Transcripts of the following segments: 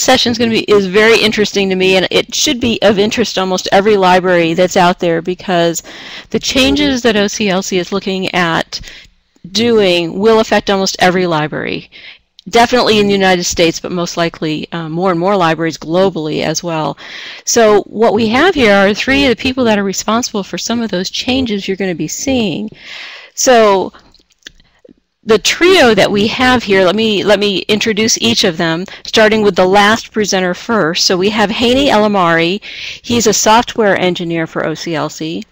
session is very interesting to me, and it should be of interest to almost every library that's out there, because the changes that OCLC is looking at doing will affect almost every library. Definitely in the United States, but most likely more and more libraries globally as well. So what we have here are three of the people that are responsible for some of those changes you're going to be seeing. So the trio that we have here, let me introduce each of them, starting with the last presenter first. So we have Haney Elamari. He's a software engineer for OCLC.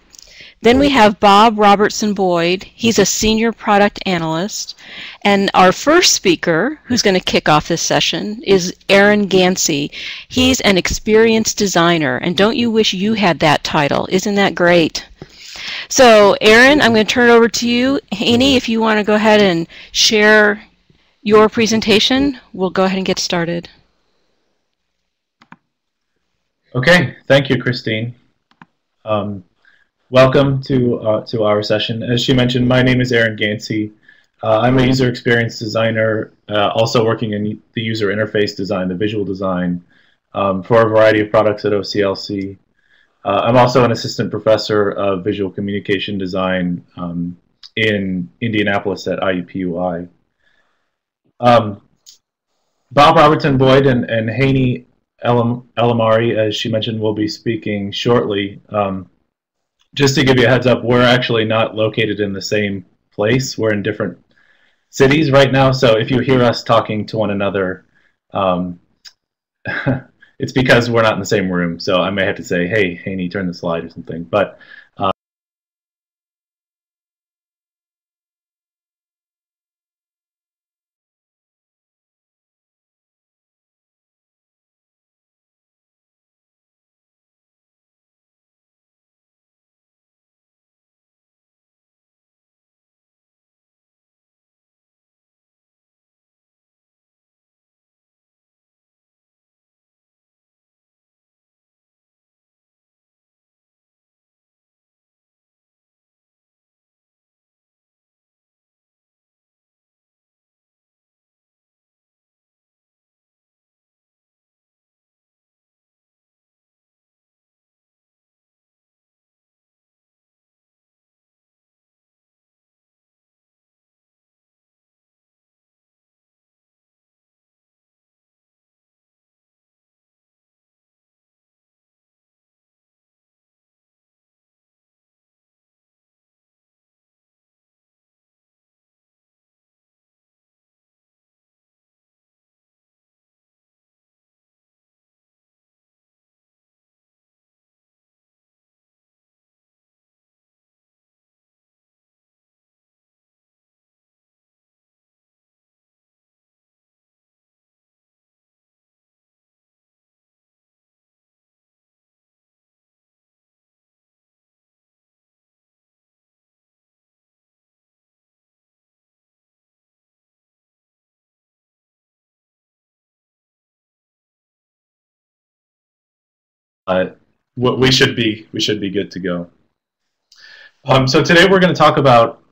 Then we have Bob Robertson Boyd. He's a senior product analyst. And our first speaker, who's going to kick off this session, is Aaron Gansey. He's an experienced designer. And don't you wish you had that title? Isn't that great? So Aaron, I'm going to turn it over to you. Haney, if you want to go ahead and share your presentation, we'll go ahead and get started. Okay, thank you, Christine. Welcome to our session. As she mentioned, my name is Aaron Gansey. I'm a user experience designer, also working in the user interface design, the visual design, for a variety of products at OCLC. I'm also an assistant professor of visual communication design in Indianapolis at IUPUI. Bob Robertson Boyd and Haney Elamari, as she mentioned, will be speaking shortly. Just to give you a heads up, we're actually not located in the same place. We're in different cities right now, so if you hear us talking to one another, it's because we're not in the same room. So I may have to say, hey, Haney, turn the slide or something. But we should be good to go. So today we're going to talk about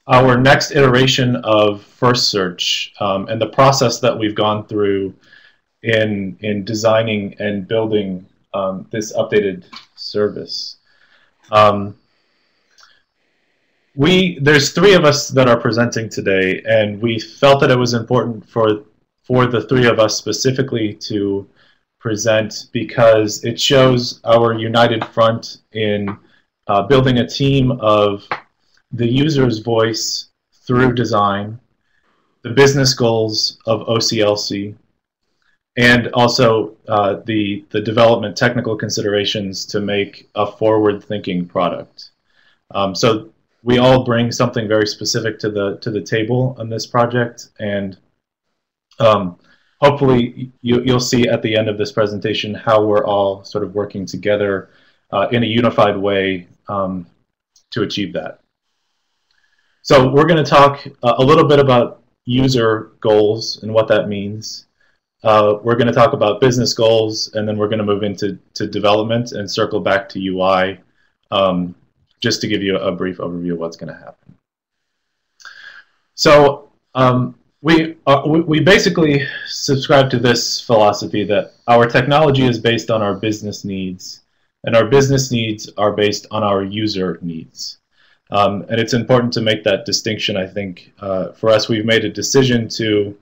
our next iteration of First Search and the process that we've gone through in designing and building this updated service. There's three of us that are presenting today, and we felt that it was important for the three of us specifically to present because it shows our united front in building a team of the user's voice through design, the business goals of OCLC, and also the development technical considerations to make a forward-thinking product. So we all bring something very specific to the table on this project, and hopefully you'll see at the end of this presentation how we're all sort of working together in a unified way to achieve that. So we're going to talk a little bit about user goals and what that means. We're going to talk about business goals, and then we're going to move into development and circle back to UI, just to give you a brief overview of what's going to happen. So we basically subscribe to this philosophy that our technology is based on our business needs, and our business needs are based on our user needs. And it's important to make that distinction, I think. For us, we've made a decision to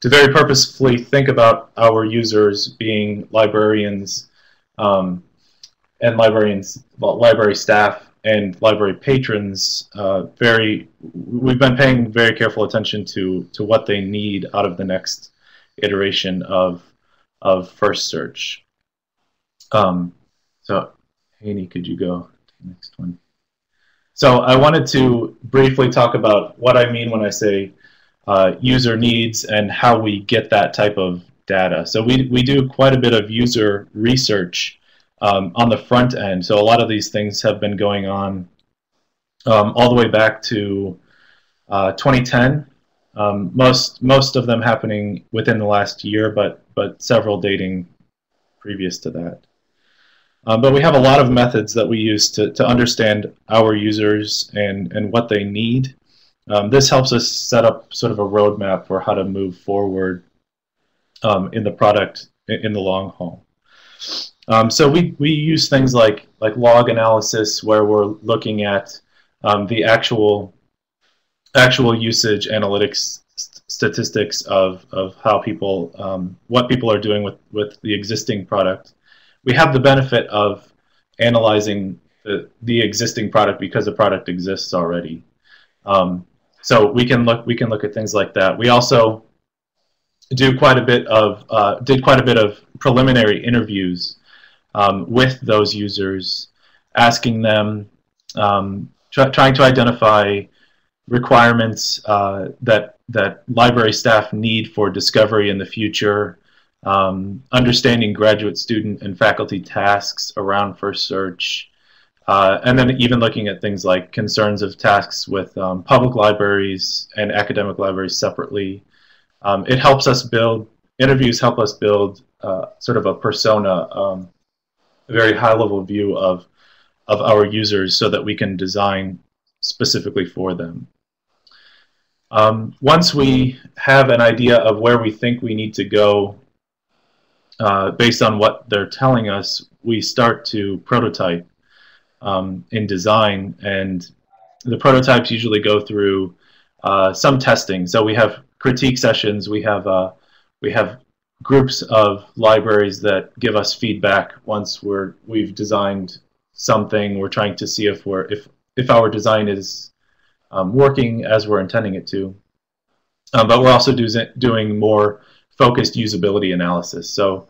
very purposefully think about our users being librarians and library staff and library patrons. We've been paying very careful attention to what they need out of the next iteration of First Search. So, Haney, could you go to the next one? So I wanted to briefly talk about what I mean when I say user needs and how we get that type of data. So we do quite a bit of user research on the front end. So a lot of these things have been going on all the way back to 2010. Most of them happening within the last year, but several dating previous to that. But we have a lot of methods that we use to understand our users and what they need. This helps us set up sort of a roadmap for how to move forward in the product in the long haul. So we use things like log analysis, where we're looking at the actual usage analytics statistics of how people what people are doing with the existing product. We have the benefit of analyzing the existing product because the product exists already. So we can look at things like that. We also do quite a bit of preliminary interviews with those users, asking them, trying to identify requirements that library staff need for discovery in the future, understanding graduate student and faculty tasks around First Search, and then even looking at things like concerns of tasks with public libraries and academic libraries separately. It helps us build, interviews help us build sort of a persona, a very high-level view of our users so that we can design specifically for them. Once we have an idea of where we think we need to go based on what they're telling us, we start to prototype in design, and the prototypes usually go through some testing. So we have critique sessions, we have groups of libraries that give us feedback once we've designed something. We're trying to see if our design is working as we're intending it to. But we're also doing more focused usability analysis. So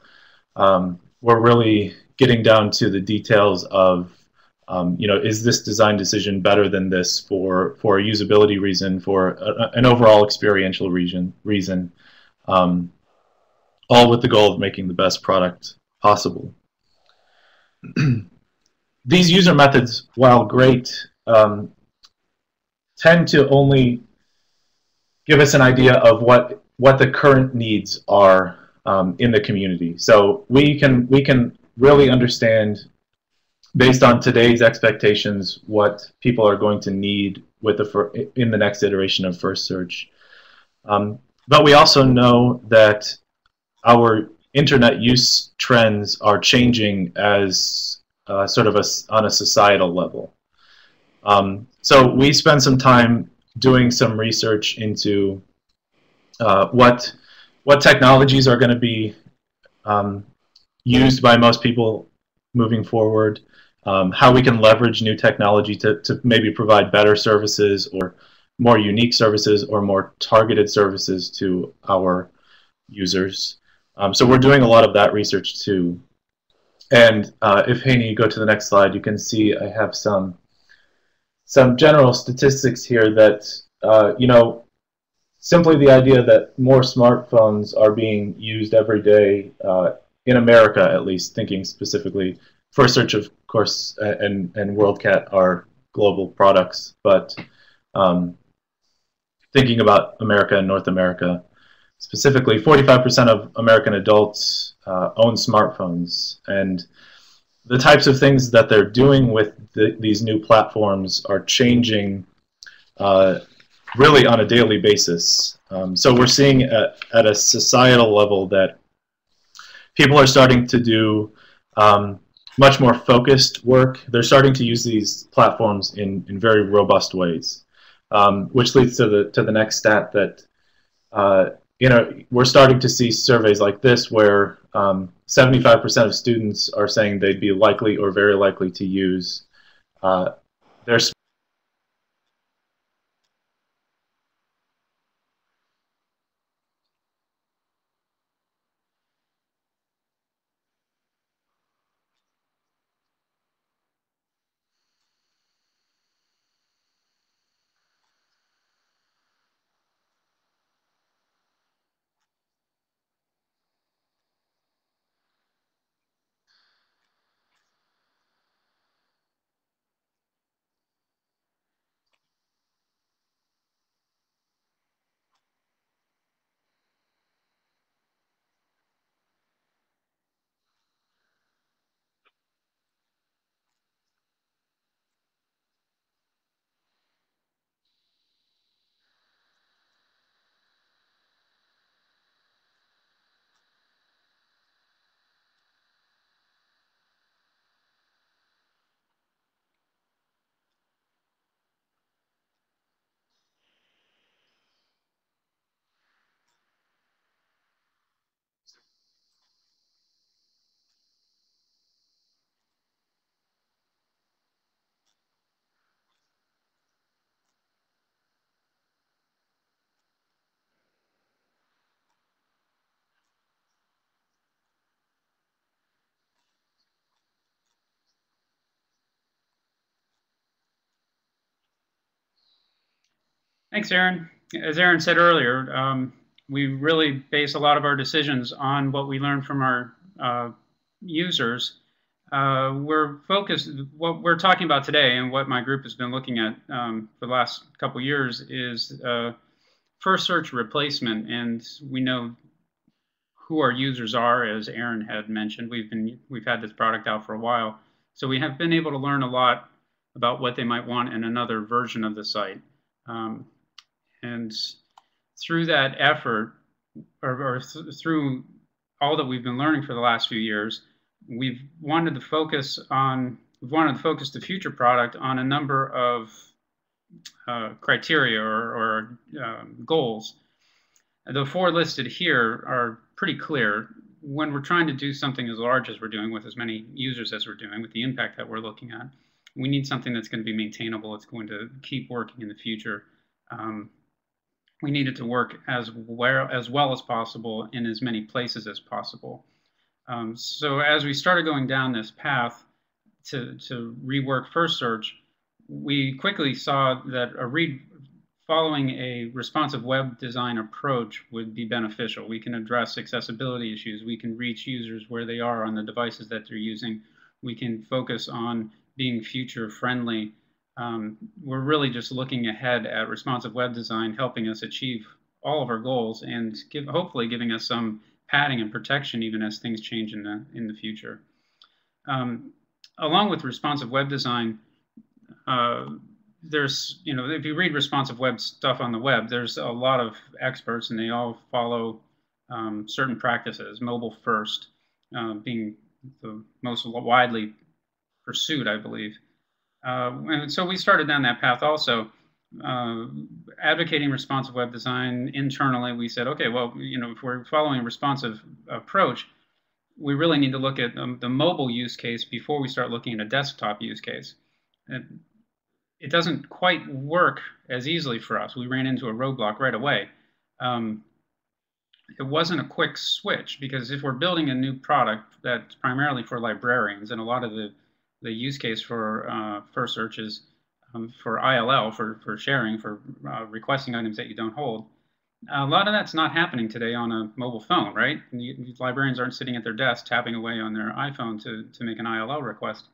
we're really getting down to the details of, is this design decision better than this for a usability reason, for an overall experiential reason, all with the goal of making the best product possible. These user methods, while great, tend to only give us an idea of what the current needs are in the community. So we can really understand, based on today's expectations, what people are going to need in the next iteration of First Search. But we also know that our internet use trends are changing as sort of on a societal level. So we spend some time doing some research into what technologies are going to be used by most people moving forward, how we can leverage new technology to maybe provide better services or more unique services or more targeted services to our users. So we're doing a lot of that research too. And if Haney, you go to the next slide, you can see I have some general statistics here that, simply the idea that more smartphones are being used every day, in America at least, thinking specifically. First Search, of course, and WorldCat are global products, but thinking about America and North America, specifically 45% of American adults own smartphones, and the types of things that they're doing with these new platforms are changing really on a daily basis. So we're seeing at a societal level that people are starting to do much more focused work. They're starting to use these platforms in very robust ways, which leads to the next stat that we're starting to see surveys like this where 75% of students are saying they'd be likely or very likely to use their. Thanks, Aaron. As Aaron said earlier, we really base a lot of our decisions on what we learn from our users. We're focused, what we're talking about today and what my group has been looking at for the last couple of years is first search replacement. And we know who our users are, as Aaron had mentioned. We've had this product out for a while. So we have been able to learn a lot about what they might want in another version of the site. And through that effort, through all that we've been learning for the last few years, we've wanted to focus the future product on a number of criteria or goals. The four listed here are pretty clear. When we're trying to do something as large as we're doing with as many users as we're doing, with the impact that we're looking at, we need something that's going to be maintainable. It's going to keep working in the future. We need it to work as well as possible in as many places as possible. So as we started going down this path to rework first search, we quickly saw that following a responsive web design approach would be beneficial. We can address accessibility issues. We can reach users where they are on the devices that they're using. We can focus on being future friendly. We're really just looking ahead at responsive web design, helping us achieve all of our goals and hopefully giving us some padding and protection even as things change in the future. Along with responsive web design, there's, if you read responsive web stuff on the web, there's a lot of experts and they all follow certain practices, mobile first being the most widely pursued, I believe. And so we started down that path also, advocating responsive web design internally. We said, okay, well, if we're following a responsive approach, we really need to look at the mobile use case before we start looking at a desktop use case. It doesn't quite work as easily for us. We ran into a roadblock right away. It wasn't a quick switch, because if we're building a new product that's primarily for librarians, and a lot of the use case for first search is for ILL, for sharing, for requesting items that you don't hold. A lot of that's not happening today on a mobile phone, right? Librarians aren't sitting at their desk tapping away on their iPhone to make an ILL request.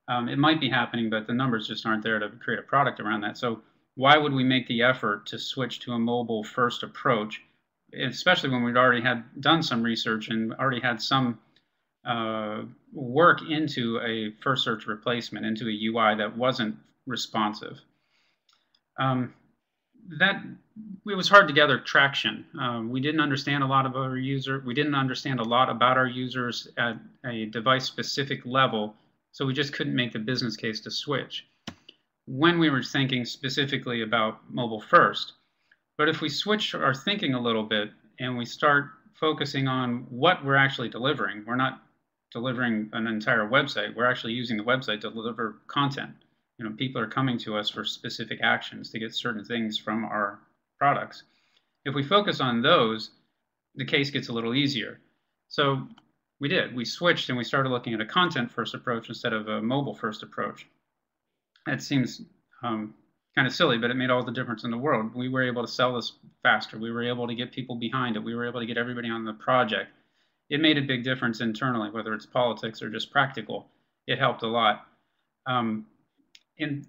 It might be happening, but the numbers just aren't there to create a product around that. So why would we make the effort to switch to a mobile first approach, especially when we'd already done some research and already had some work into a first search replacement, into a UI that wasn't responsive. it was hard to gather traction. We didn't understand a lot of our users. We didn't understand a lot about our users at a device-specific level, so we just couldn't make the business case to switch when we were thinking specifically about mobile first. But if we switch our thinking a little bit and we start focusing on what we're actually delivering, we're not delivering an entire website. We're actually using the website to deliver content. You know, people are coming to us for specific actions to get certain things from our products. If we focus on those, the case gets a little easier. So we did. We switched and we started looking at a content-first approach instead of a mobile-first approach. That seems kind of silly, but it made all the difference in the world. We were able to sell this faster. We were able to get people behind it. We were able to get everybody on the project. It made a big difference internally, whether it's politics or just practical. It helped a lot. And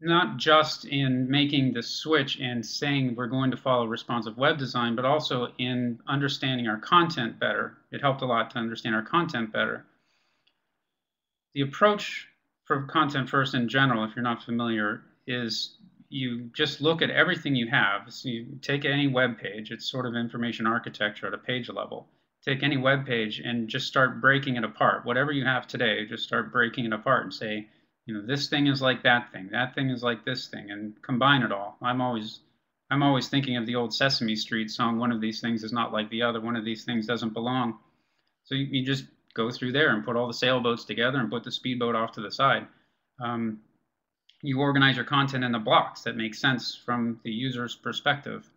not just in making the switch and saying we're going to follow responsive web design, but also in understanding our content better. It helped a lot to understand our content better. The approach for content first in general, if you're not familiar, is you just look at everything you have. So you take any web page, it's sort of information architecture at a page level. Take any web page and just start breaking it apart. Whatever you have today, just start breaking it apart and say, you know, this thing is like that thing is like this thing, and combine it all. I'm always thinking of the old Sesame Street song, one of these things is not like the other, one of these things doesn't belong. So you just go through there and put all the sailboats together and put the speedboat off to the side. You organize your content into blocks that make sense from the user's perspective.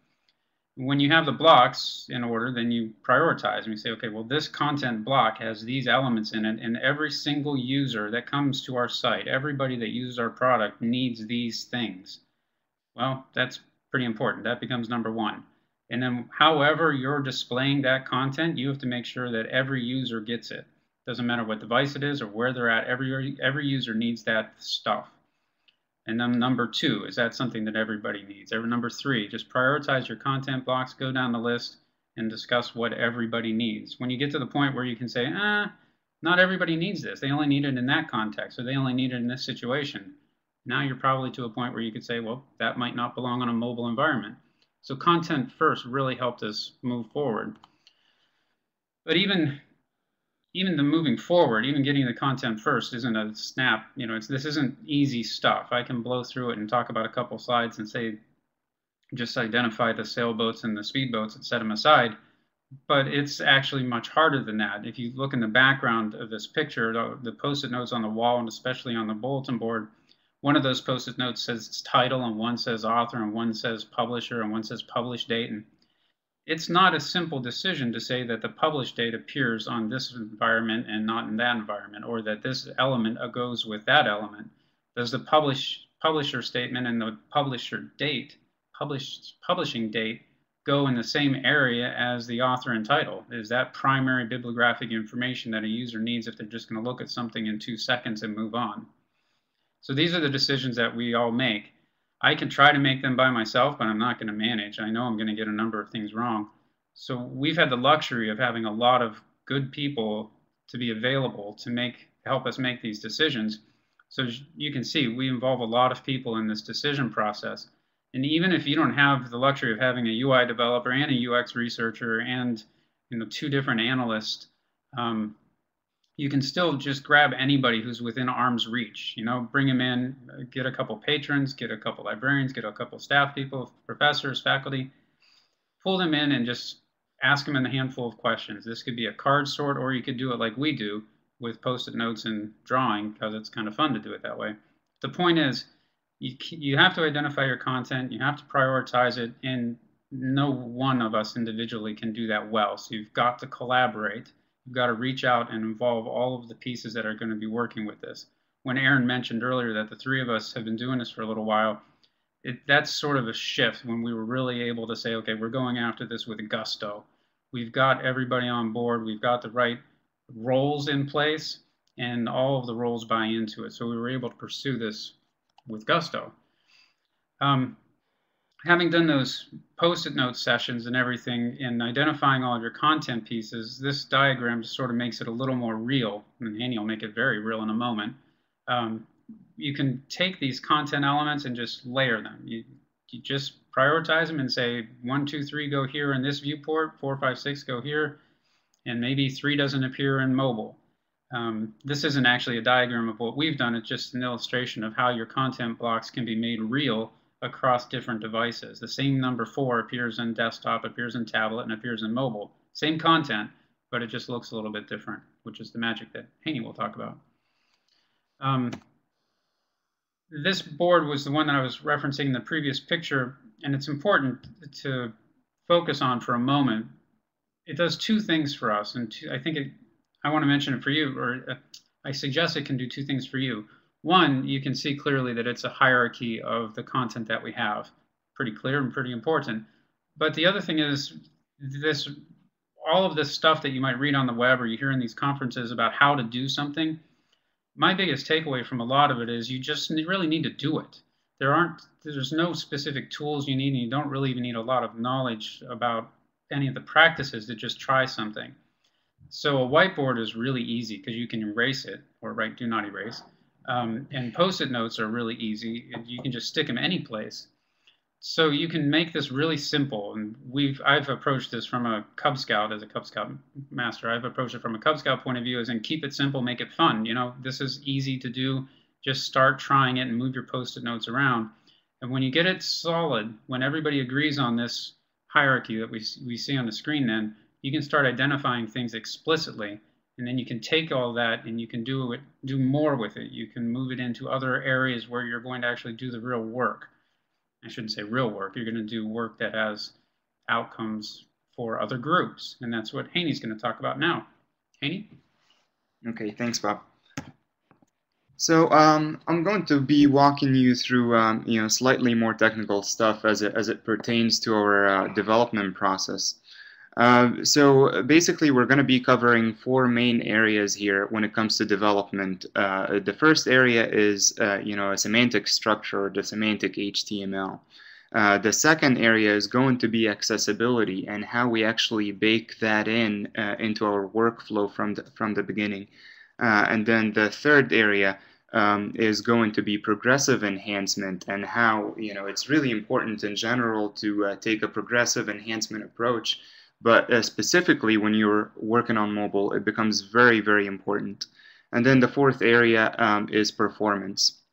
When you have the blocks in order, then you prioritize and you say, okay, well, this content block has these elements in it, and every single user that comes to our site, everybody that uses our product needs these things. Well, that's pretty important. That becomes number one. And then however you're displaying that content, you have to make sure that every user gets it. Doesn't matter what device it is or where they're at, every user needs that stuff. And then number two, is that something that everybody needs? Number three, just prioritize your content blocks, go down the list, and discuss what everybody needs. When you get to the point where you can say, not everybody needs this. They only need it in that context, or they only need it in this situation. Now you're probably to a point where you could say, well, that might not belong on a mobile environment. So content first really helped us move forward. But even the moving forward, even getting the content first isn't a snap. You know, this isn't easy stuff. I can blow through it and talk about a couple slides and say, just identify the sailboats and the speedboats and set them aside. But it's actually much harder than that. If you look in the background of this picture, the post-it notes on the wall, and especially on the bulletin board, one of those post-it notes says title, and one says author, and one says publisher, and one says publish date. And it's not a simple decision to say that the publish date appears on this environment and not in that environment, or that this element goes with that element. Does the publisher statement and the publishing date go in the same area as the author and title? Is that primary bibliographic information that a user needs if they're just going to look at something in 2 seconds and move on? So these are the decisions that we all make. I can try to make them by myself, but I'm not going to manage. I know I'm going to get a number of things wrong. So we've had the luxury of having a lot of good people to be available to help us make these decisions. So you can see we involve a lot of people in this decision process. And even if you don't have the luxury of having a UI developer and a UX researcher and 2 different analysts, you can still just grab anybody who's within arm's reach. Bring them in, get a couple patrons, get a couple librarians, get a couple staff people, professors, faculty, pull them in and just ask them a handful of questions. This could be a card sort, or you could do it like we do with post-it notes and drawing, because it's kind of fun to do it that way. The point is, you have to identify your content, you have to prioritize it, and no one of us individually can do that well. So you've got to collaborate. You've got to reach out and involve all of the pieces that are going to be working with this. When Aaron mentioned earlier that the 3 of us have been doing this for a little while, that's sort of a shift when we were really able to say, okay, we're going after this with gusto. We've got everybody on board. We've got the right roles in place, and all of the roles buy into it. So we were able to pursue this with gusto. Having done those post-it note sessions and everything, and identifying all of your content pieces, this diagram just sort of makes it a litwill more real, and Annie will make it very real in a moment. You can take these content elements and just layer them. You just prioritize them and say 1, 2, 3 go here in this viewport, 4, 5, 6 go here, and maybe 3 doesn't appear in mobile. This isn't actually a diagram of what we've done. It's just an illustration of how your content blocks can be made real across different devices. The same number 4 appears in desktop, appears in tablet, and appears in mobile. Same content, but it just looks a little bit different, which is the magic that Haney will talk about. This board was the one that I was referencing in the previous picture, and it's important to focus on for a moment. It does two things for us, and I want to mention it for you, or I suggest it can do two things for you. One, you can see clearly that it's a hierarchy of the content that we have. Pretty clear and pretty important. But the other thing is all of this stuff that you might read on the web or you hear in these conferences about how to do something, my biggest takeaway from a lot of it is you just really need to do it. There's no specific tools you need, and you don't really even need a lot of knowledge about any of the practices to just try something. So a whiteboard is really easy because you can erase it, or write do not erase. And Post-it notes are really easy. You can just stick them any place. So you can make this really simple. And I've approached this from a Cub Scout, as a Cub Scout master. I've approached it from a Cub Scout point of view, as in keep it simple, make it fun. You know, this is easy to do. Just start trying it and move your Post-it notes around. And when you get it solid, when everybody agrees on this hierarchy that we see on the screen, then you can start identifying things explicitly. And then you can take all that and you can do more with it. You can move it into other areas where you're going to actually do the real work. I shouldn't say real work. You're going to do work that has outcomes for other groups. And that's what Haney's going to talk about now. Haney? Okay, thanks, Bob. So I'm going to be walking you through slightly more technical stuff as it pertains to our development process. So basically, we're going to be covering 4 main areas here when it comes to development. The first area is a semantic structure, or the semantic HTML. The second area is going to be accessibility and how we actually bake that into our workflow from the beginning. And then the third area is going to be progressive enhancement, and how it's really important in general to take a progressive enhancement approach. But specifically when you're working on mobile, it becomes very, very important. And then the fourth area is performance.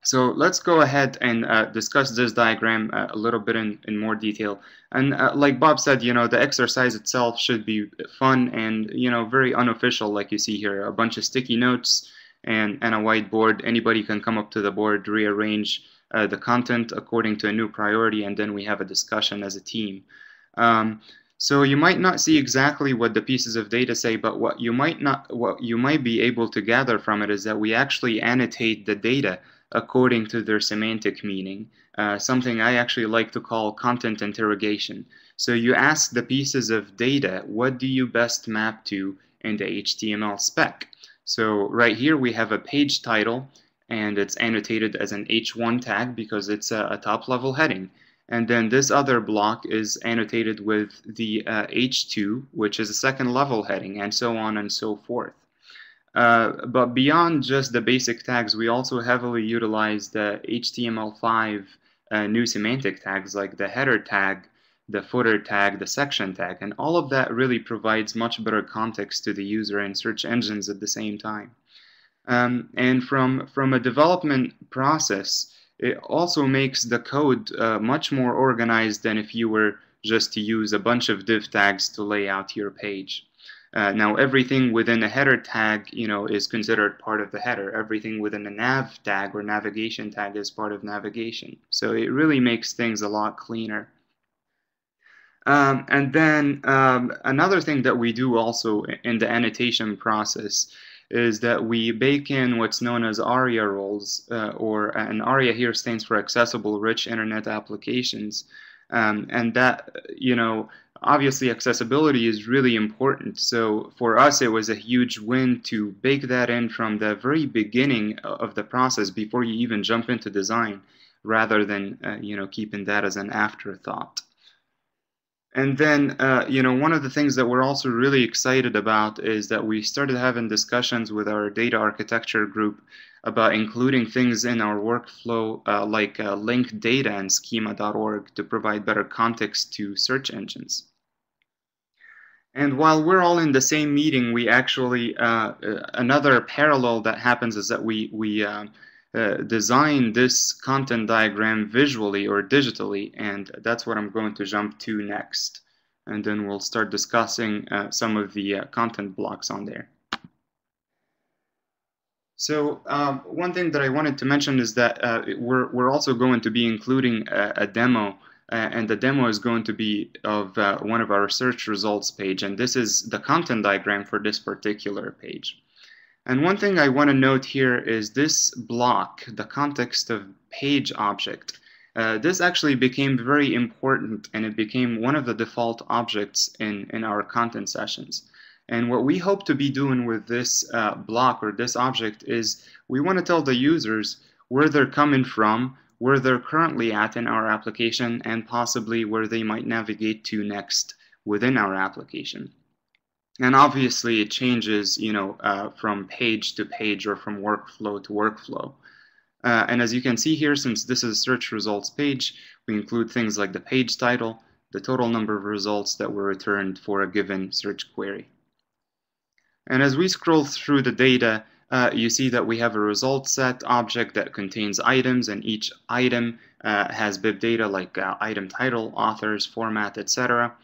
So let's go ahead and discuss this diagram a little bit in more detail. And like Bob said, the exercise itself should be fun and very unofficial, like you see here. A bunch of sticky notes and a whiteboard. Anybody can come up to the board, rearrange the content according to a new priority, and then we have a discussion as a team. So you might not see exactly what the pieces of data say, but what you might be able to gather from it is that we actually annotate the data according to their semantic meaning, something I actually like to call content interrogation. So you ask the pieces of data, what do you best map to in the HTML spec? So right here we have a page title, and it's annotated as an H1 tag because it's a top-level heading. And then this other block is annotated with the H2, which is a second-level heading, and so on and so forth. But beyond just the basic tags, we also heavily utilize the HTML5 new semantic tags like the header tag, the footer tag, the section tag, and all of that really provides much better context to the user and search engines at the same time. And from a development process, it also makes the code much more organized than if you were just to use a bunch of div tags to lay out your page. Now, everything within a header tag, is considered part of the header. Everything within a nav tag or navigation tag is part of navigation. So it really makes things a lot cleaner. And then another thing that we do also in the annotation process is that we bake in what's known as ARIA roles, and ARIA here stands for Accessible Rich Internet Applications. And that, obviously accessibility is really important. So for us, it was a huge win to bake that in from the very beginning of the process before you even jump into design, rather than, keeping that as an afterthought. And then, one of the things that we're also really excited about is that we started having discussions with our data architecture group about including things in our workflow like linked data and schema.org to provide better context to search engines. And while we're all in the same meeting, we actually, another parallel that happens is that we design this content diagram visually or digitally, and that's what I'm going to jump to next. And then we'll start discussing some of the content blocks on there. So one thing that I wanted to mention is that we're also going to be including a demo, and the demo is going to be of one of our search results page, and this is the content diagram for this particular page. And one thing I want to note here is this block, the context of page object. This actually became very important, and it became one of the default objects in our content sessions. And what we hope to be doing with this block or this object is we want to tell the users where they're coming from, where they're currently at in our application, and possibly where they might navigate to next within our application. And obviously it changes, from page to page or from workflow to workflow. And as you can see here, since this is a search results page, we include things like the page title, the total number of results that were returned for a given search query. And as we scroll through the data, you see that we have a result set object that contains items, and each item has bib data like item title, authors, format, etc.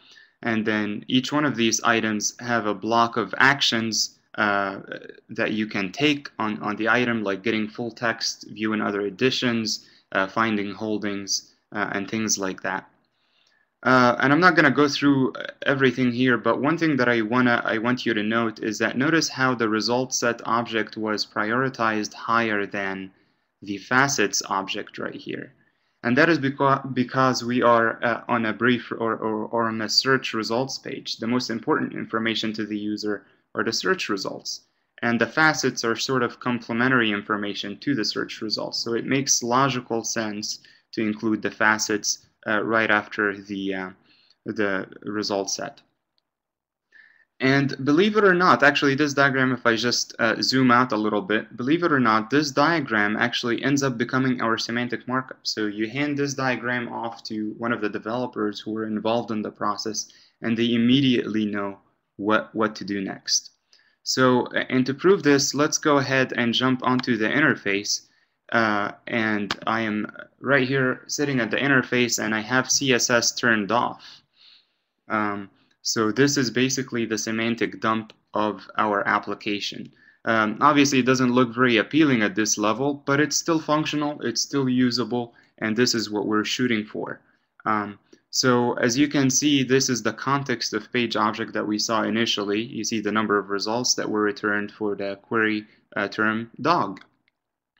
And then each one of these items have a block of actions that you can take on the item, like getting full text, viewing other editions, finding holdings, and things like that. And I'm not going to go through everything here, but one thing that I want you to note is that notice how the result set object was prioritized higher than the facets object right here. And that is because we are on a brief or on a search results page. The most important information to the user are the search results. And the facets are sort of complementary information to the search results. So it makes logical sense to include the facets right after the result set. And believe it or not, actually this diagram, if I just zoom out a little bit, believe it or not, this diagram actually ends up becoming our semantic markup. So you hand this diagram off to one of the developers who are involved in the process, and they immediately know what to do next. So, and to prove this, let's go ahead and jump onto the interface. And I am right here sitting at the interface, and I have CSS turned off. So this is basically the semantic dump of our application. Obviously, it doesn't look very appealing at this level, but it's still functional, it's still usable, and this is what we're shooting for. So as you can see, this is the context of page object that we saw initially. You see the number of results that were returned for the query term dog.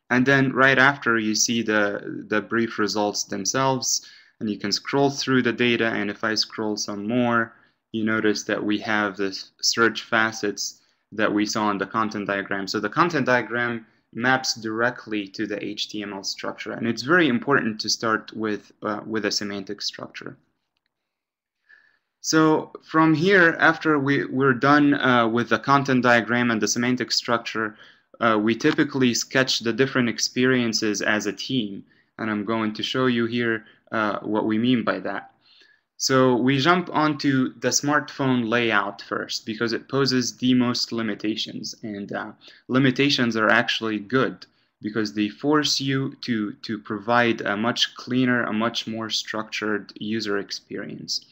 And then right after, you see the brief results themselves, and you can scroll through the data, and if I scroll some more, you notice that we have this search facets that we saw in the content diagram. So the content diagram maps directly to the HTML structure, and it's very important to start with a semantic structure. So from here, after we're done with the content diagram and the semantic structure, we typically sketch the different experiences as a team, and I'm going to show you here what we mean by that. So we jump onto the smartphone layout first because it poses the most limitations, and limitations are actually good because they force you to provide a much cleaner, a much more structured user experience.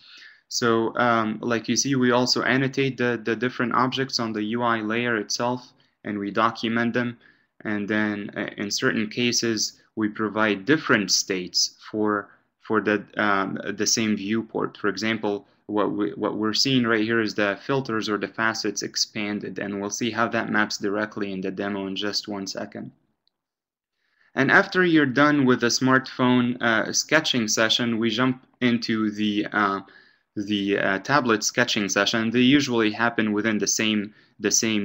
So like you see, we also annotate the different objects on the UI layer itself, and we document them, and then in certain cases we provide different states for the same viewport. For example, what we're seeing right here is the filters or the facets expanded, and we'll see how that maps directly in the demo in just 1 second. And after you're done with the smartphone sketching session, we jump into the tablet sketching session. They usually happen within the same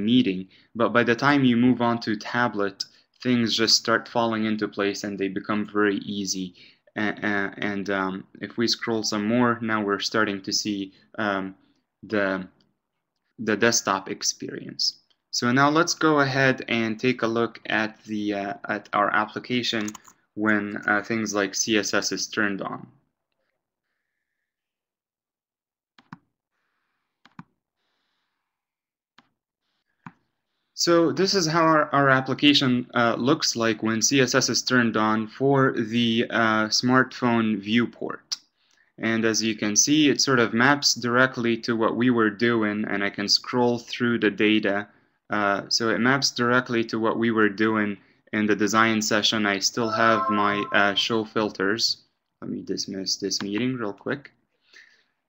meeting, but by the time you move on to tablet, things just start falling into place and they become very easy. And if we scroll some more, now we're starting to see the desktop experience. So now let's go ahead and take a look at at our application when things like CSS is turned on. So this is how our application looks like when CSS is turned on for the smartphone viewport. And as you can see, it sort of maps directly to what we were doing, and I can scroll through the data. So it maps directly to what we were doing in the design session. I still have my show filters. Let me dismiss this meeting real quick.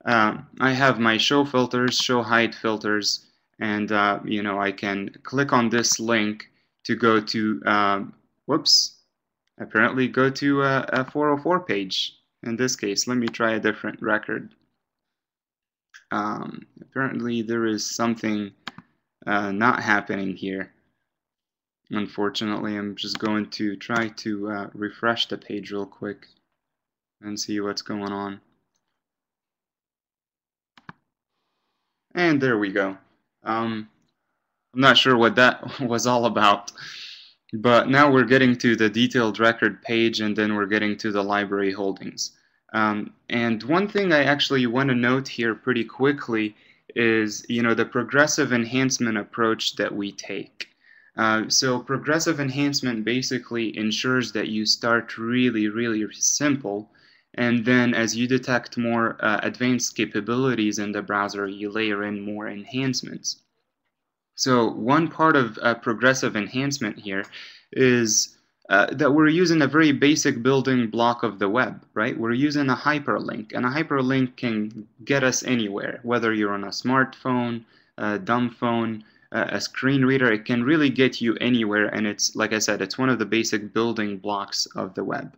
I have my show filters, show height filters, and you know, I can click on this link to go to, whoops, apparently go to a 404 page. In this case, let me try a different record. Apparently there is something not happening here. Unfortunately, I'm just going to try to refresh the page real quick and see what's going on. And there we go. I'm not sure what that was all about, but now we're getting to the detailed record page, and then we're getting to the library holdings. And one thing I actually want to note here pretty quickly is, you know, the progressive enhancement approach that we take. So progressive enhancement basically ensures that you start really, really simple, and then as you detect more advanced capabilities in the browser, you layer in more enhancements. So one part of progressive enhancement here is that we're using a very basic building block of the web, right? We're using a hyperlink, and a hyperlink can get us anywhere, whether you're on a smartphone, a dumb phone, a screen reader. It can really get you anywhere, and it's, like I said, it's one of the basic building blocks of the web.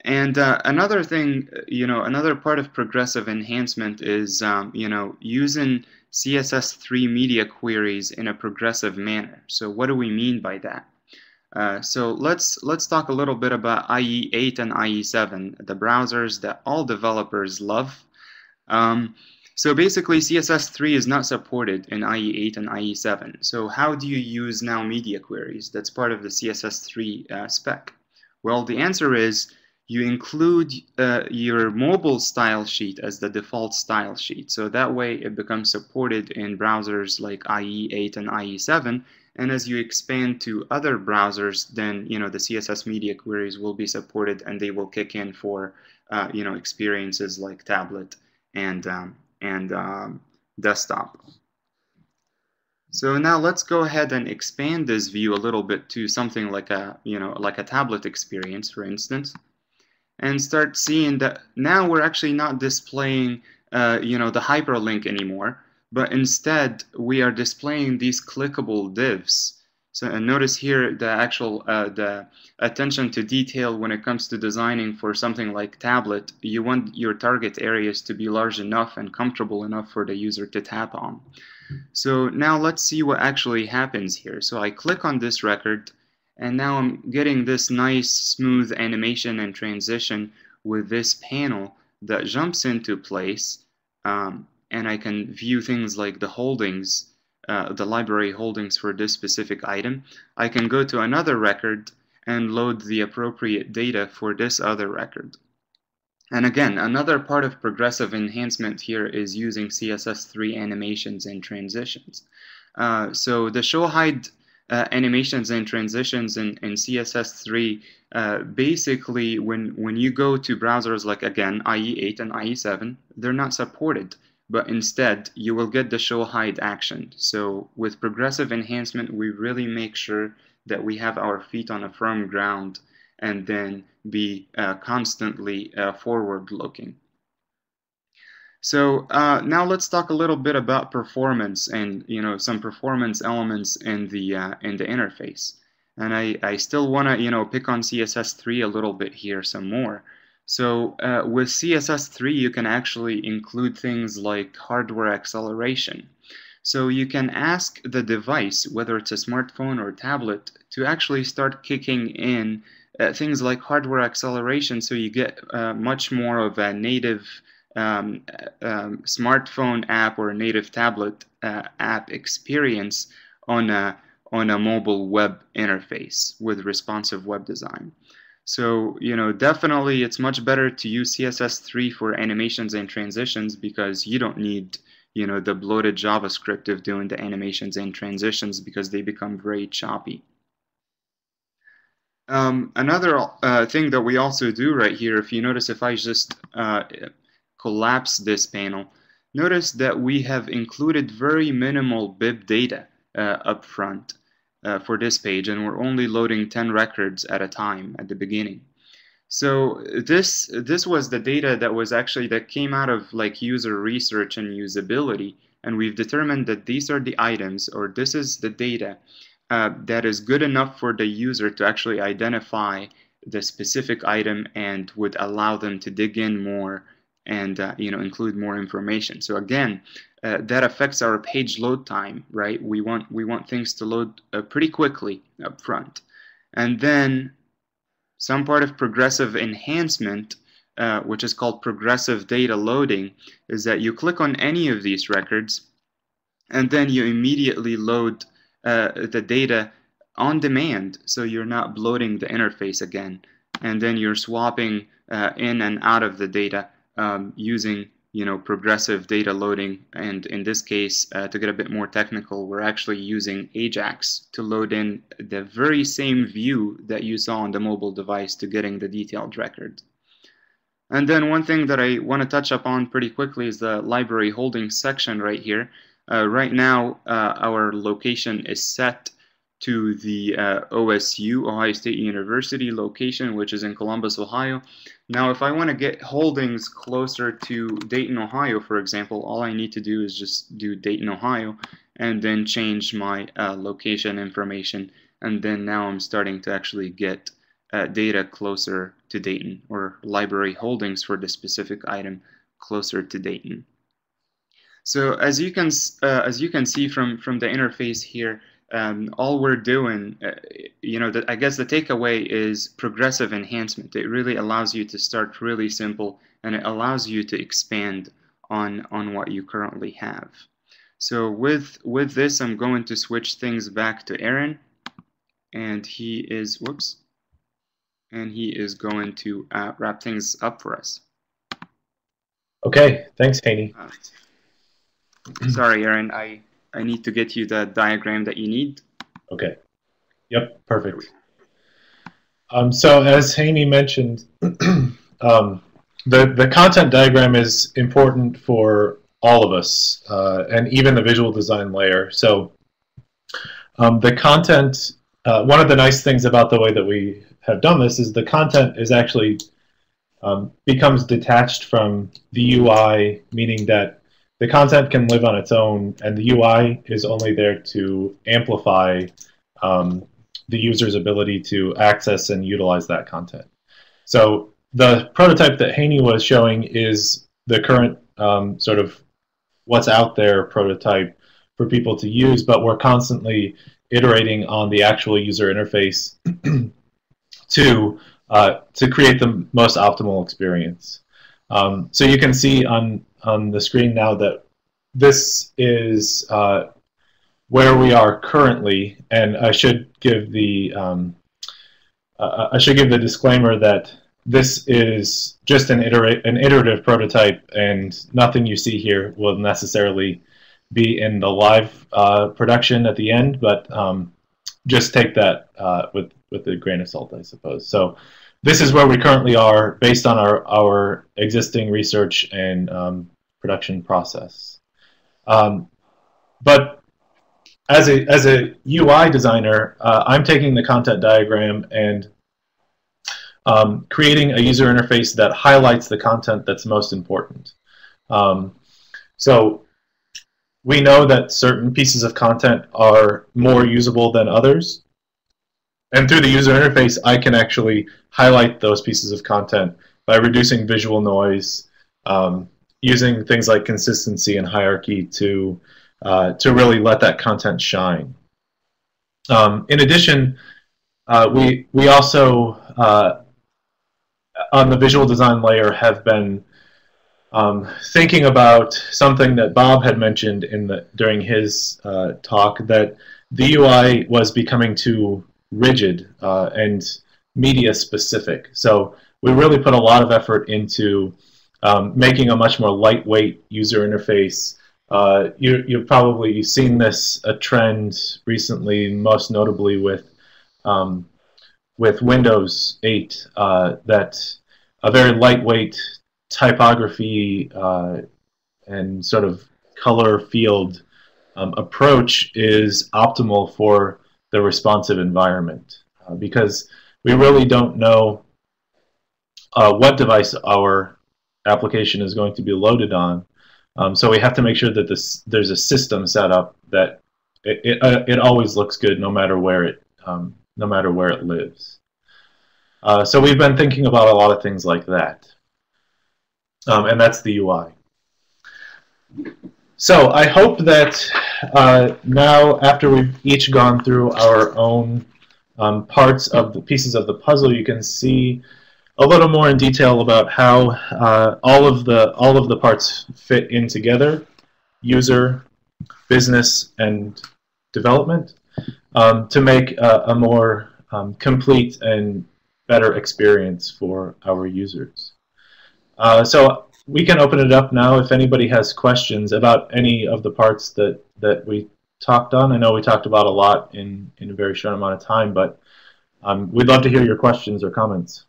And another thing, you know, another part of progressive enhancement is, you know, using CSS3 media queries in a progressive manner. So what do we mean by that? So let's talk a little bit about IE8 and IE7, the browsers that all developers love. So basically, CSS3 is not supported in IE8 and IE7. So how do you use now media queries? That's part of the CSS3 spec. Well, the answer is you include your mobile style sheet as the default style sheet. So that way it becomes supported in browsers like IE8 and IE7. And as you expand to other browsers, then, you know, the CSS media queries will be supported, and they will kick in for, you know, experiences like tablet and desktop. So now let's go ahead and expand this view a little bit to something like a, you know, like a tablet experience, for instance, and start seeing that now we're actually not displaying, you know, the hyperlink anymore, but instead we are displaying these clickable divs. So, and notice here the actual the attention to detail when it comes to designing for something like tablet. You want your target areas to be large enough and comfortable enough for the user to tap on. So now let's see what actually happens here. So I click on this record, and now I'm getting this nice smooth animation and transition with this panel that jumps into place, and I can view things like the holdings, the library holdings for this specific item. I can go to another record and load the appropriate data for this other record. And again, another part of progressive enhancement here is using CSS3 animations and transitions. So the show hide animations and transitions in CSS3, basically when you go to browsers like, again, IE8 and IE7, they're not supported, but instead you will get the show hide action. So with progressive enhancement, we really make sure that we have our feet on a firm ground and then be constantly forward looking. So now let's talk a little bit about performance and, you know, some performance elements in the interface. And I still want to, you know, pick on CSS3 a little bit here some more. So with CSS3, you can actually include things like hardware acceleration. So you can ask the device, whether it's a smartphone or tablet, to actually start kicking in things like hardware acceleration, so you get much more of a native smartphone app or a native tablet app experience on a mobile web interface with responsive web design. So, definitely it's much better to use CSS3 for animations and transitions, because you don't need, the bloated JavaScript of doing the animations and transitions, because they become very choppy. Another thing that we also do right here, if you notice, if I just collapse this panel, notice that we have included very minimal bib data up front for this page, and we're only loading 10 records at a time at the beginning. So this was the data that came out of like user research and usability, and we've determined that these are the items, or this is the data that is good enough for the user to actually identify the specific item and would allow them to dig in more and include more information. So again, that affects our page load time, right? We want things to load pretty quickly up front. And then some part of progressive enhancement, which is called progressive data loading, is that you click on any of these records and then you immediately load the data on demand, so you're not bloating the interface again, and then you're swapping in and out of the data using progressive data loading. And in this case, to get a bit more technical, we're actually using Ajax to load in the very same view that you saw on the mobile device to getting the detailed record. And then one thing that I want to touch upon pretty quickly is the library holdings section right here. Right now, our location is set to the OSU, Ohio State University location, which is in Columbus, Ohio. Now, if I want to get holdings closer to Dayton, Ohio, for example, all I need to do is just do Dayton, Ohio, and then change my location information. And then now I'm starting to actually get data closer to Dayton, or library holdings for the specific item closer to Dayton. So as you can see from the interface here, all we're doing, I guess the takeaway is progressive enhancement. It really allows you to start really simple, and it allows you to expand on what you currently have. So with this, I'm going to switch things back to Aaron, and he is going to wrap things up for us. Okay, thanks, Haney. Sorry, Aaron, I need to get you the diagram that you need. Okay. Yep, perfect. So as Haney mentioned, the content diagram is important for all of us, and even the visual design layer. So the content, one of the nice things about the way that we have done this is the content is actually becomes detached from the UI, meaning that the content can live on its own, and the UI is only there to amplify the user's ability to access and utilize that content. So the prototype that Haney was showing is the current sort of what's out there prototype for people to use, but we're constantly iterating on the actual user interface to create the most optimal experience. So you can see on the screen now that this is where we are currently, and I should give the disclaimer that this is just an iterative prototype, and nothing you see here will necessarily be in the live production at the end, but just take that with a grain of salt, I suppose. So this is where we currently are based on our existing research and production process. But as a UI designer, I'm taking the content diagram and creating a user interface that highlights the content that's most important. So we know that certain pieces of content are more usable than others. And through the user interface, I can actually highlight those pieces of content by reducing visual noise, using things like consistency and hierarchy to really let that content shine. In addition, we also on the visual design layer have been thinking about something that Bob had mentioned during his talk, that the UI was becoming too rigid and media specific. So we really put a lot of effort into making a much more lightweight user interface. You've probably seen a trend recently, most notably with Windows 8, that a very lightweight typography and sort of color field approach is optimal for the responsive environment, because we really don't know what device our application is going to be loaded on. So we have to make sure that there's a system set up that it always looks good no matter where it lives. So we've been thinking about a lot of things like that. And that's the UI. So I hope that now, after we've each gone through our own parts of the pieces of the puzzle, you can see a little more in detail about how all of the parts fit in together: user, business, and development, to make a more complete and better experience for our users. So we can open it up now if anybody has questions about any of the parts that we talked on. I know we talked about a lot in a very short amount of time, but we'd love to hear your questions or comments.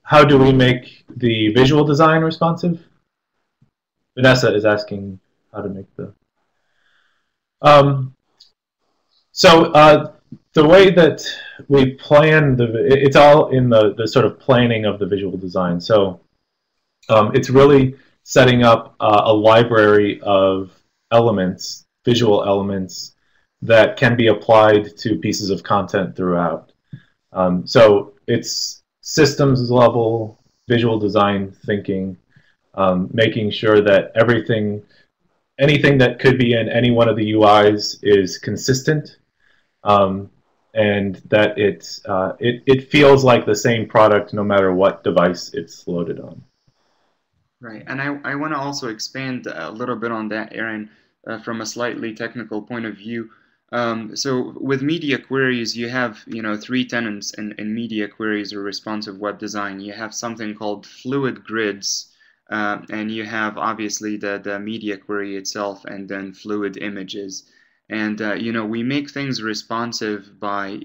How do we make the visual design responsive? Vanessa is asking how to make the... the way that we plan it's all in the sort of planning of the visual design. So it's really setting up a library of elements, visual elements, that can be applied to pieces of content throughout. So it's systems level visual design thinking, making sure that anything that could be in any one of the UIs is consistent, and that it feels like the same product no matter what device it's loaded on. Right, and I want to also expand a little bit on that, Aaron, from a slightly technical point of view. So with media queries, you have three tenets in media queries or responsive web design. You have something called fluid grids, and you have obviously the media query itself, and then fluid images. And we make things responsive by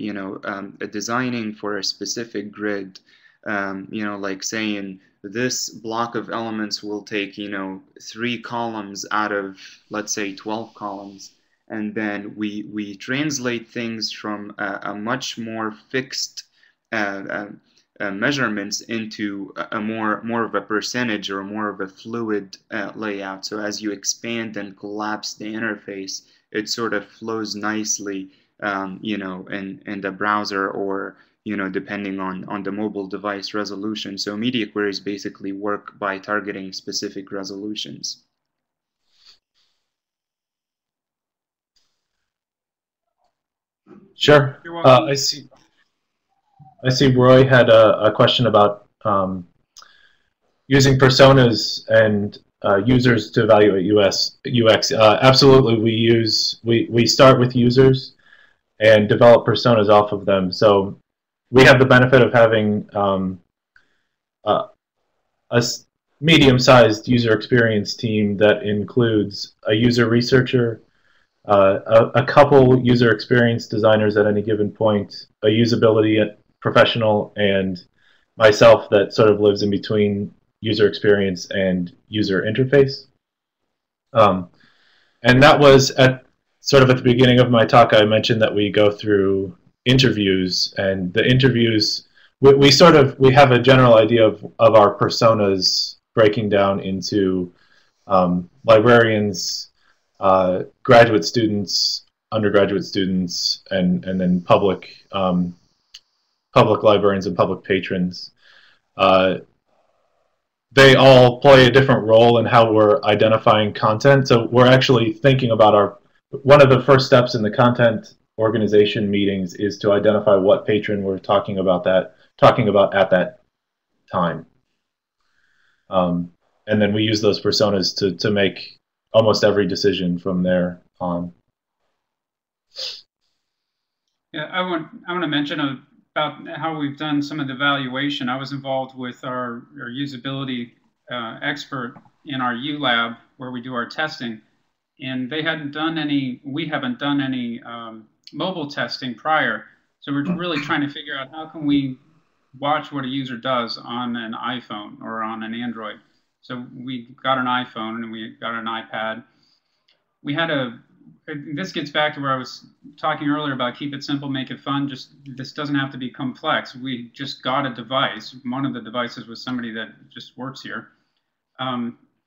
designing for a specific grid. Like saying this block of elements will take 3 columns out of, let's say, 12 columns. And then we translate things from a much more fixed measurements into a more of a percentage or more of a fluid layout. So as you expand and collapse the interface, it sort of flows nicely, in the browser, or depending on the mobile device resolution. So media queries basically work by targeting specific resolutions. Sure. I see Roy had a question about using personas and users to evaluate UX. Absolutely, we start with users and develop personas off of them. So we have the benefit of having a medium-sized user experience team that includes a user researcher, a couple user experience designers at any given point, a usability professional, and myself that sort of lives in between user experience and user interface. And that was sort of at the beginning of my talk. I mentioned that we go through interviews, and the interviews we have a general idea of our personas breaking down into librarians, graduate students, undergraduate students, and then public librarians and public patrons. They all play a different role in how we're identifying content. So we're actually thinking about one of the first steps in the content organization meetings is to identify what patron we're talking about at that time. And then we use those personas to make almost every decision from there on. Yeah, I want to mention about how we've done some of the evaluation. I was involved with our usability expert in our U lab where we do our testing, and we haven't done any mobile testing prior. So we're really trying to figure out how can we watch what a user does on an iPhone or on an Android. So we got an iPhone and we got an iPad. We had this gets back to where I was talking earlier about keep it simple, make it fun. This doesn't have to be complex. We just got a device. One of the devices was somebody that just works here.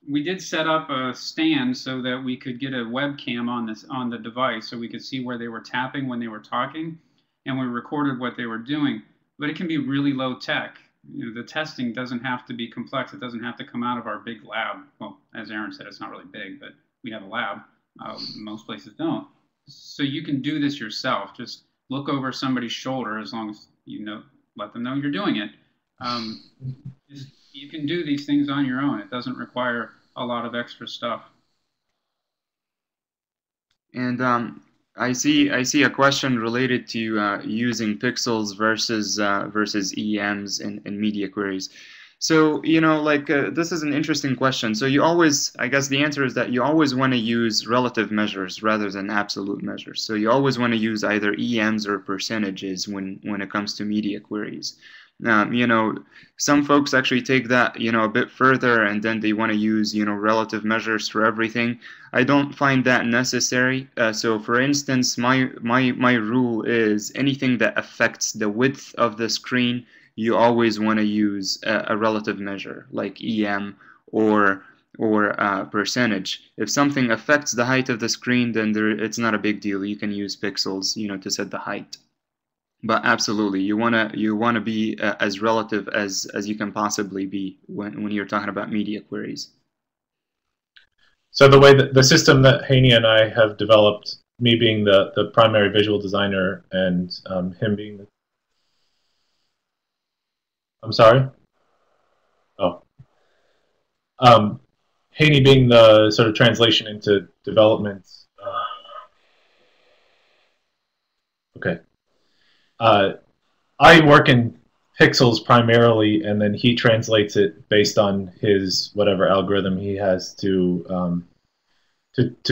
We did set up a stand so that we could get a webcam on the device so we could see where they were tapping when they were talking, and we recorded what they were doing. But it can be really low tech. You know, the testing doesn't have to be complex. It doesn't have to come out of our big lab. Well, as Aaron said, it's not really big, but we have a lab. Most places don't. So you can do this yourself. Just look over somebody's shoulder as long as let them know you're doing it. You can do these things on your own. It doesn't require a lot of extra stuff. And I see a question related to using pixels versus EMs in media queries. So, this is an interesting question. So I guess the answer is that you always want to use relative measures rather than absolute measures. So you always want to use either EMs or percentages when it comes to media queries. Some folks actually take that, a bit further, and then they want to use, relative measures for everything. I don't find that necessary. So for instance, my rule is anything that affects the width of the screen, you always want to use a relative measure like EM or percentage. If something affects the height of the screen, then it's not a big deal. You can use pixels, to set the height. But absolutely, you wanna be as relative as you can possibly be when you're talking about media queries. So the way that the system that Haney and I have developed, me being the primary visual designer and him being the... I'm sorry? Oh. Haney being the sort of translation into development. Okay. I work in pixels primarily, and then he translates it based on his whatever algorithm he has to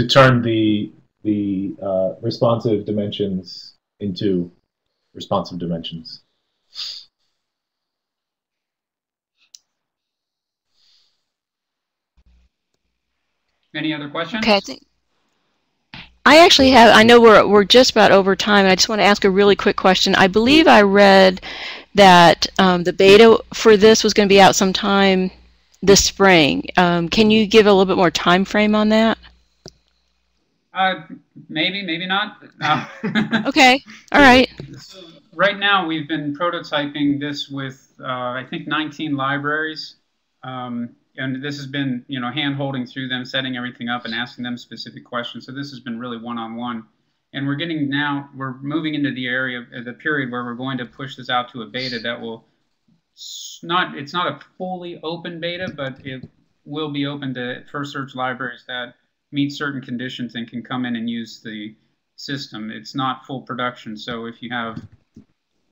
turn the responsive dimensions into responsive dimensions. Any other questions? Okay, I actually have. I know we're just about over time, and I just want to ask a really quick question. I believe I read that the beta for this was going to be out sometime this spring. Can you give a little bit more time frame on that? Maybe not. Okay, all right. So right now, we've been prototyping this with I think 19 libraries. And this has been, hand-holding through them, setting everything up and asking them specific questions. So this has been really one-on-one. And we're moving into the period where we're going to push this out to a beta that will it's not a fully open beta, but it will be open to first search libraries that meet certain conditions and can come in and use the system. It's not full production. So if you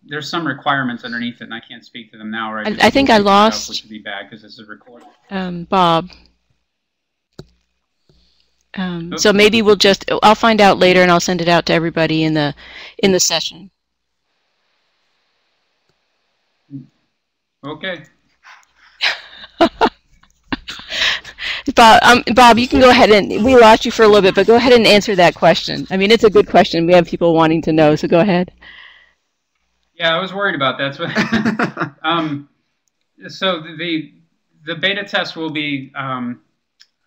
there's some requirements underneath it, and I can't speak to them now. Right? I think I lost. Which would be bad because this is recorded. Bob. So maybe I'll find out later, and I'll send it out to everybody in the session. Okay. Bob, you can go ahead and we lost you for a little bit, but go ahead and answer that question. I mean, it's a good question. We have people wanting to know, so go ahead. Yeah, I was worried about that. So the beta test will be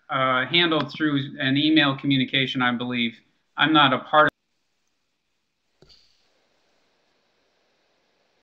handled through an email communication, I believe. I'm not a part of